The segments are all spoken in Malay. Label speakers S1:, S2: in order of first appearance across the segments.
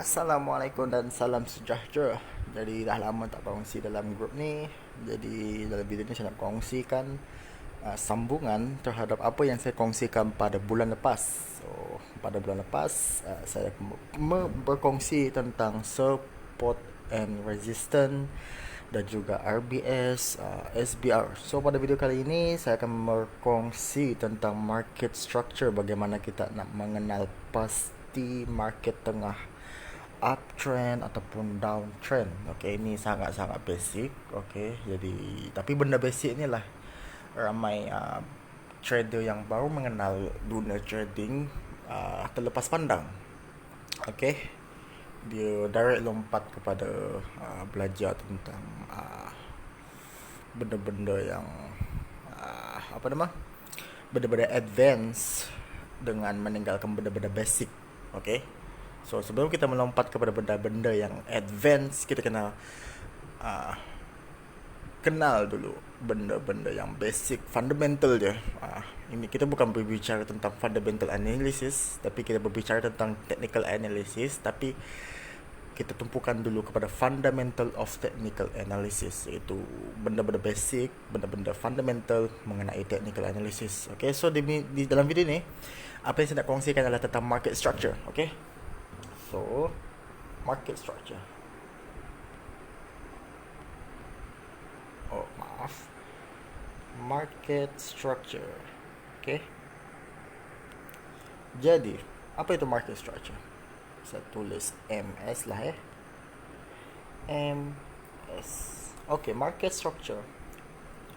S1: Assalamualaikum dan salam sejahtera. Jadi dah lama tak kongsi dalam grup ni. Jadi dalam video ni saya nak kongsikan sambungan terhadap apa yang saya kongsikan pada bulan lepas. So, pada bulan lepas saya berkongsi tentang support and resistance dan juga RBS, SBR. So pada video kali ini saya akan berkongsi tentang market structure, bagaimana kita nak mengenal pasti market tengah uptrend ataupun downtrend. Okey, ini sangat-sangat basic. Okey, jadi tapi benda basic ni lah ramai trader yang baru mengenal dunia trading terlepas pandang. Okey, dia direct lompat kepada belajar tentang benda-benda yang apa nama? Benda-benda advance dengan meninggalkan benda-benda basic. Okey. So sebelum kita melompat kepada benda-benda yang advance, kita kena kenal dulu benda-benda yang basic, fundamental je. Ini kita bukan berbicara tentang fundamental analysis, tapi kita berbicara tentang technical analysis, tapi kita tumpukan dulu kepada fundamental of technical analysis, iaitu benda-benda basic, benda-benda fundamental mengenai technical analysis. Okay, so di dalam video ni, apa yang saya nak kongsikan adalah tentang market structure. Okay, so market structure. Oh, maaf. Market structure. Okay. Jadi, apa itu market structure? Saya tulis MS lah MS. Okay, market structure.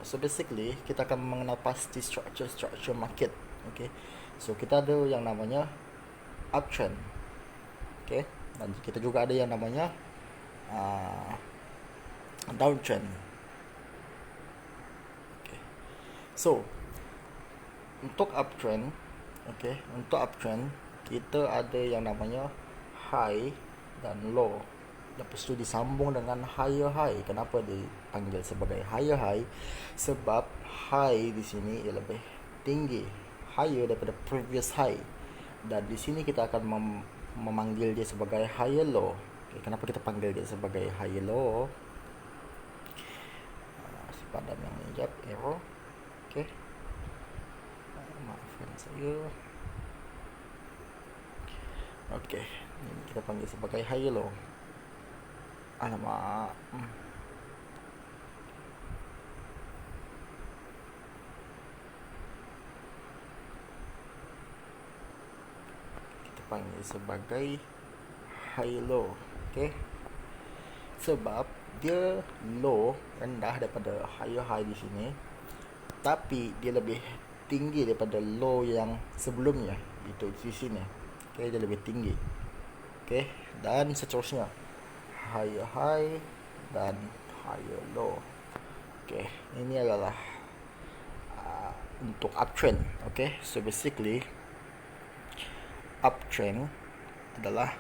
S1: So basically, kita akan mengenal pasti structure market. Okay. So kita ada yang namanya uptrend. Okay. Dan kita juga ada yang namanya downtrend. Okay. So untuk uptrend, okay, untuk uptrend kita ada yang namanya high dan low. Lepas tu disambung dengan higher high. Kenapa dipanggil sebagai higher high? Sebab high di sini ia lebih tinggi, higher daripada previous high. Dan di sini kita akan memanggil dia sebagai higher low. Okay, kenapa kita panggil dia sebagai higher low? Sepadan yang ni jap, error. Okay, maafkan saya. Okay, ini kita panggil sebagai higher low. Alamak. Kita panggil sebagai high low. Okay, sebab dia low, rendah daripada higher high di sini, tapi dia lebih tinggi daripada low yang sebelumnya, itu di sini. Okay, dia lebih tinggi. Okay, dan seterusnya, higher high dan higher low. Okay, ini adalah untuk uptrend. Okay, so basically uptrend adalah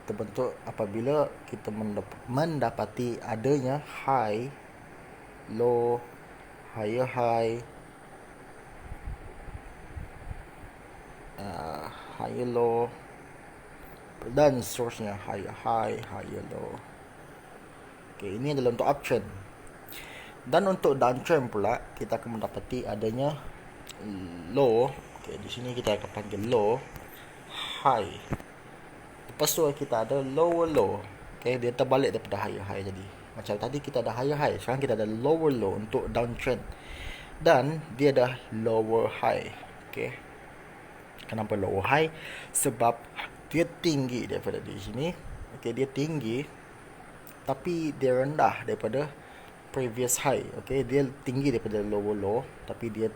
S1: terbentuk apabila kita mendapati adanya high, low, higher high, higher low, dan seterusnya, higher high, higher low. Okay, ini adalah untuk uptrend. Dan untuk downtrend pula, kita akan mendapati adanya low. Okay, di sini kita akan panggil low, high. Lepas tu kita ada lower low. Okay, dia terbalik daripada higher high tadi. Macam tadi kita ada higher high, sekarang kita ada lower low untuk downtrend. Dan dia ada lower high. Okay, kenapa lower high? Sebab dia tinggi daripada di sini. Okay, dia tinggi, tapi dia rendah daripada previous high. Okay, dia tinggi daripada lower low, tapi dia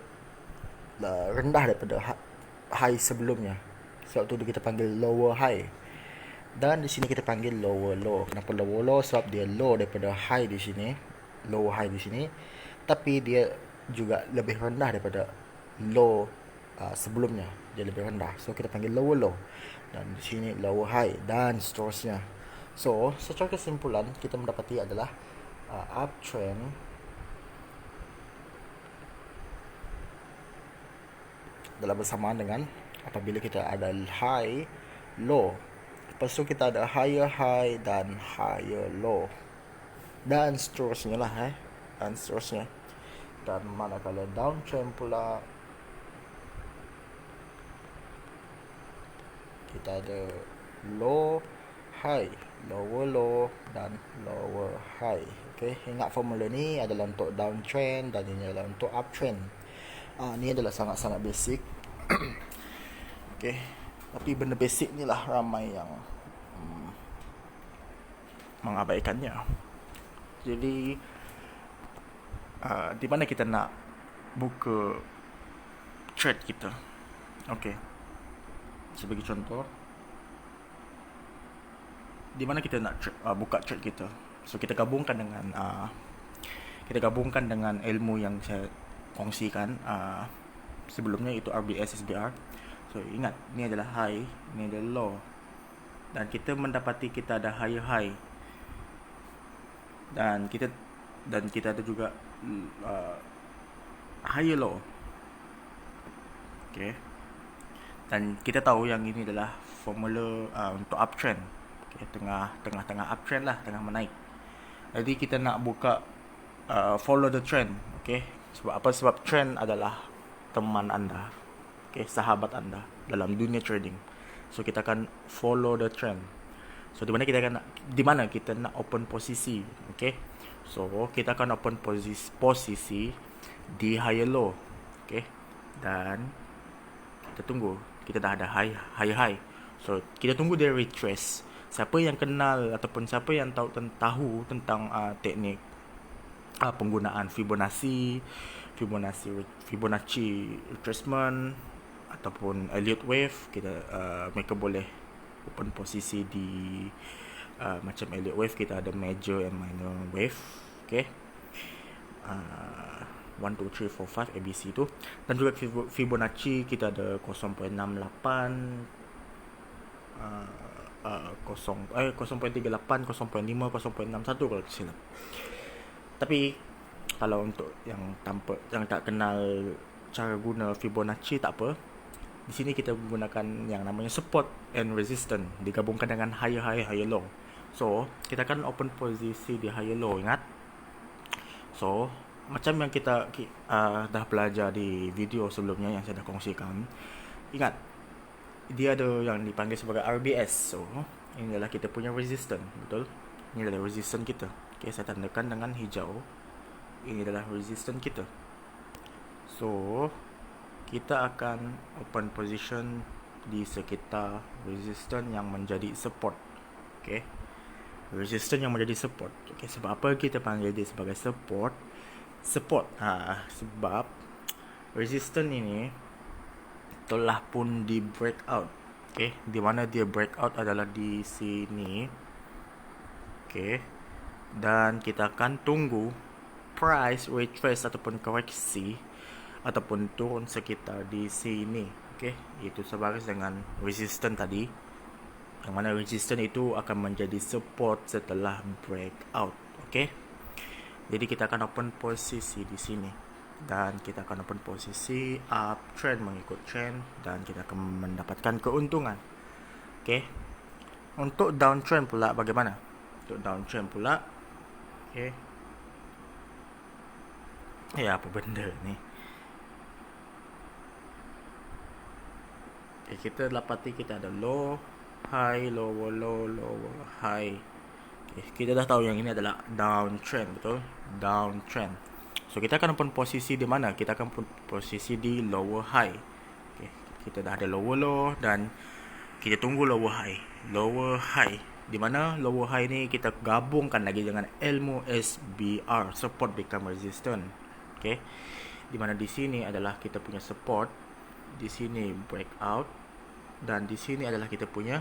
S1: rendah daripada high sebelumnya. Sebab tu kita panggil lower high. Dan di sini kita panggil lower low. Kenapa lower low? Sebab dia low daripada high di sini, lower high di sini, tapi dia juga lebih rendah daripada low sebelumnya. Dia lebih rendah. So kita panggil lower low. Dan di sini lower high dan seterusnya. So secara kesimpulan kita mendapati adalah uptrend dalam bersamaan dengan apabila kita ada high, low, Lepas tu kita ada higher high dan higher low. Dan seterusnya lah Dan seterusnya. Dan manakala downtrend pula, kita ada low high, lower low dan lower high. Okay, ingat formula ni adalah untuk downtrend dan ini adalah untuk uptrend. Ni adalah sangat-sangat basic. Okay, tapi benda basic ni lah ramai yang mengabaikannya. Jadi di mana kita nak buka trade kita? Okay, sebagai contoh, di mana kita nak buka trade kita. So kita gabungkan dengan ilmu yang saya kongsikan sebelumnya, itu RBS SBR. So ingat, ni adalah high, ni adalah low, dan kita mendapati kita ada higher high, dan kita ada juga higher low. Okay, dan kita tahu yang ini adalah formula untuk uptrend. Okay, tengah uptrend lah, tengah menaik. Jadi kita nak buka follow the trend. Okay, sebab apa? Sebab trend adalah teman anda, okay, sahabat anda dalam dunia trading. So kita akan follow the trend. So di mana kita nak open posisi. Okay, so kita akan open posisi di higher low. Okay, dan kita tunggu. Kita dah ada higher high. So kita tunggu dia retrace. Siapa yang kenal ataupun siapa yang tahu tentang teknik penggunaan Fibonacci retracement ataupun Elliott wave, mereka boleh open posisi di macam Elliott wave, kita ada major and minor wave. Okay, 1, 2, 3, 4, 5 ABC tu. Dan juga Fibonacci kita ada 0.68, 0.38, 0.5, 0.61 kalau silap. Tapi kalau untuk yang tak kenal cara guna Fibonacci, tak apa. Di sini kita menggunakan yang namanya support and resistance digabungkan dengan higher high, higher low. So kita akan open posisi di higher low, ingat. So macam yang kita dah belajar di video sebelumnya yang saya dah kongsikan, ingat, dia ada yang dipanggil sebagai RBS. So ini adalah kita punya resistance, betul? Ini adalah resistance kita. Okay, saya tandakan dengan hijau. Ini adalah resistance kita. So kita akan open position di sekitar resistance yang menjadi support. Okay, resistance yang menjadi support. Okay, sebab apa kita panggil dia sebagai support? Sebab resistance ini telah pun di breakout. Okay, di mana dia breakout adalah di sini. Okay, dan kita akan tunggu price retrace ataupun koreksi ataupun turun sekitar di sini. Okay, itu sebaris dengan resistance tadi, yang mana resistance itu akan menjadi support setelah breakout. Okay, jadi kita akan open posisi di sini, dan kita akan open posisi uptrend mengikut trend, dan kita akan mendapatkan keuntungan. Okay, untuk downtrend pula bagaimana? Untuk downtrend pula, okay, apa benda ni? Okay, kita dapati kita ada low, high, lower low, lower high. Okay, kita dah tahu yang ini adalah downtrend, betul? Downtrend. So kita akan open posisi di mana? Kita akan open posisi di lower high. Okay, kita dah ada lower low dan kita tunggu lower high. Lower high, di mana lower high ni kita gabungkan lagi dengan ilmu SBR, support become resistance. Okay, di mana di sini adalah kita punya support, di sini breakout, dan di sini adalah kita punya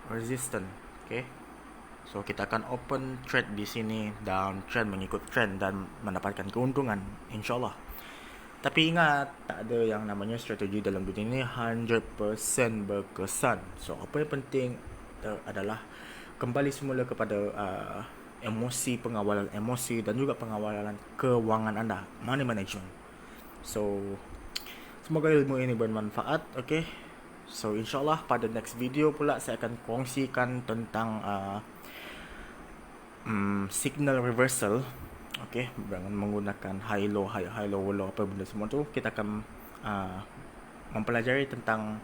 S1: resistance. Okay, so kita akan open trade di sini, downtrend mengikut trend dan mendapatkan keuntungan, insyaAllah. Tapi ingat, tak ada yang namanya strategi dalam dunia ini 100% berkesan. So apa yang penting adalah kembali semula kepada emosi, pengawalan emosi dan juga pengawalan kewangan anda, money management. So semoga ilmu ini bermanfaat. Okay, So insyaallah pada next video pula saya akan kongsikan tentang signal reversal. Okay, dengan menggunakan high low apa benda semua tu, kita akan mempelajari tentang,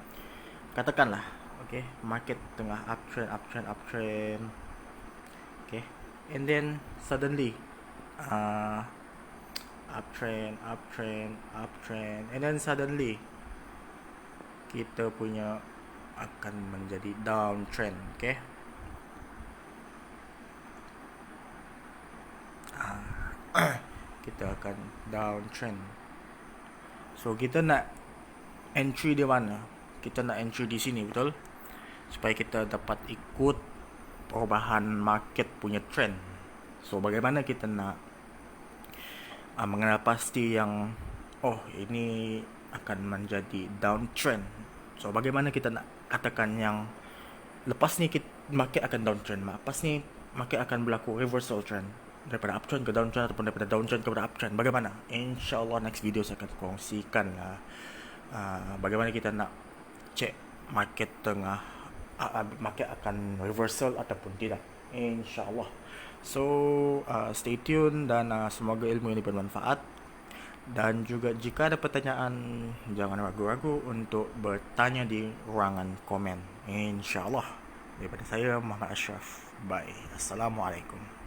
S1: katakanlah, okay, market tengah uptrend, okay, and then suddenly uptrend, and then suddenly kita punya akan menjadi downtrend, okay. Kita akan downtrend. So kita nak entry di mana? Kita nak entry di sini, betul? Supaya kita dapat ikut perubahan market punya trend. So bagaimana kita nak mengenal pasti yang ini akan menjadi downtrend. So bagaimana kita nak katakan yang lepas ni market akan downtrend, lepas ni market akan berlaku reversal trend daripada uptrend ke downtrend ataupun daripada downtrend kepada uptrend. Bagaimana? InsyaAllah next video saya akan kongsikan bagaimana kita nak check market tengah market akan reversal ataupun tidak, InsyaAllah. So stay tune dan semoga ilmu ini bermanfaat. Dan juga jika ada pertanyaan, jangan ragu-ragu untuk bertanya di ruangan komen, InsyaAllah. Daripada saya, Muhammad Ashraf. Bye. Assalamualaikum.